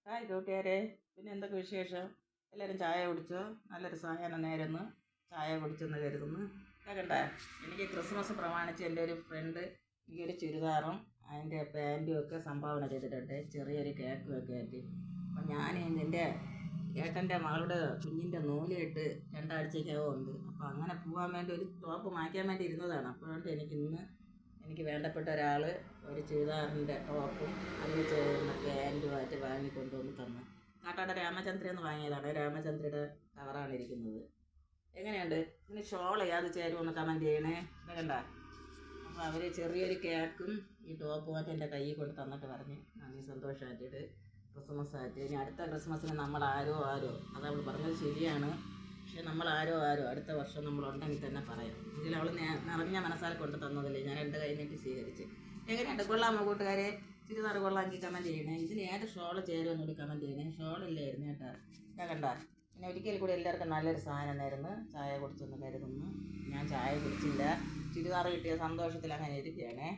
Hi കൂട്ടുകാരെ, പിന്നെ എന്തൊക്കെ വിശേഷം? എല്ലാവരും ചായ കുടിച്ചോ? നല്ലൊരു സായാഹ്ന നേരന്ന് ചായ കുടിച്ചെന്ന് കരുതുന്നു. കേൾക്കണ്ട, എനിക്ക് ക്രിസ്മസ് പ്രമാണിച്ച് എൻ്റെ ഒരു ഫ്രണ്ട് എനിക്കൊരു ചുരിദാറും അതിൻ്റെ പാൻറ്റും ഒക്കെ സംഭാവന ചെയ്തിട്ടുണ്ട്, ചെറിയൊരു കേക്കും ഒക്കെ ആയിട്ട്. അപ്പം ഞാൻ എൻ്റെ ഏട്ടൻ്റെ മകളുടെ കുഞ്ഞിൻ്റെ നൂലിട്ട് രണ്ടാഴ്ചയ്ക്കകം ഉണ്ട്. അപ്പോൾ അങ്ങനെ പോകാൻ വേണ്ടി ഒരു ടോപ്പ് മാറ്റാൻ വേണ്ടി ഇരുന്നതാണ്. അപ്പോഴാണ് എനിക്ക് വേണ്ടപ്പെട്ട ഒരാൾ ഒരു ചുരിദാറിൻ്റെ ടോപ്പും അതിന് ചേർന്ന പാൻറ്റുമായിട്ട് വാങ്ങിക്കൊണ്ടുവന്ന് തന്നു. കാട്ടാടെ രാമചന്ദ്രൻ എന്ന് വാങ്ങിയതാണ്. രാമചന്ദ്രയുടെ കവറാണ് ഇരിക്കുന്നത്. എങ്ങനെയുണ്ട്? ഇതിന് ഷോൾ അത് ചേരുമെന്ന് കമൻറ്റ് ചെയ്യണേ. ഇതല്ല, അപ്പോൾ അവർ ചെറിയൊരു കേക്കും ഈ ടോപ്പുമായിട്ട് എൻ്റെ കയ്യിൽ കൊണ്ട് തന്നിട്ട് പറഞ്ഞ് നന്ദി, സന്തോഷമായിട്ട് ക്രിസ്മസ് ആയിട്ട് ഇനി അടുത്ത ക്രിസ്മസിന് നമ്മൾ ആരോ അതവൾ പറഞ്ഞത് ശരിയാണ്. പക്ഷെ നമ്മൾ ആരോ അടുത്ത വർഷം നമ്മളുണ്ടെങ്കിൽ തന്നെ പറയാം. എങ്കിലും അവൾ നിറഞ്ഞ മനസ്സാൽ കൊണ്ട് തന്നതല്ലേ, ഞാൻ എൻ്റെ കൈ നീട്ടി സ്വീകരിച്ച്. എങ്ങനെയുണ്ട്? കൊള്ളാമോ കൂട്ടുകാരെ? ചുരിദാർ കൊള്ളാമെങ്കിൽ കമൻറ്റ് ചെയ്യണേ. ഇതിന് ഏത് ഷോള് ചേരുമെന്നൂടി കമൻറ്റ് ചെയ്യണേ. ഷോളില്ലായിരുന്നു കേട്ടോ. ഞാൻ കണ്ട പിന്നെ ഒരിക്കൽ കൂടി എല്ലാവർക്കും നല്ലൊരു സാധനമായിരുന്നു. ചായ കുടിച്ചെന്ന് കരുതുന്നു. ഞാൻ ചായ കുടിച്ചില്ല, ചുരിദാർ കിട്ടിയ സന്തോഷത്തിൽ അങ്ങനെ ഇരിക്കുകയാണേ.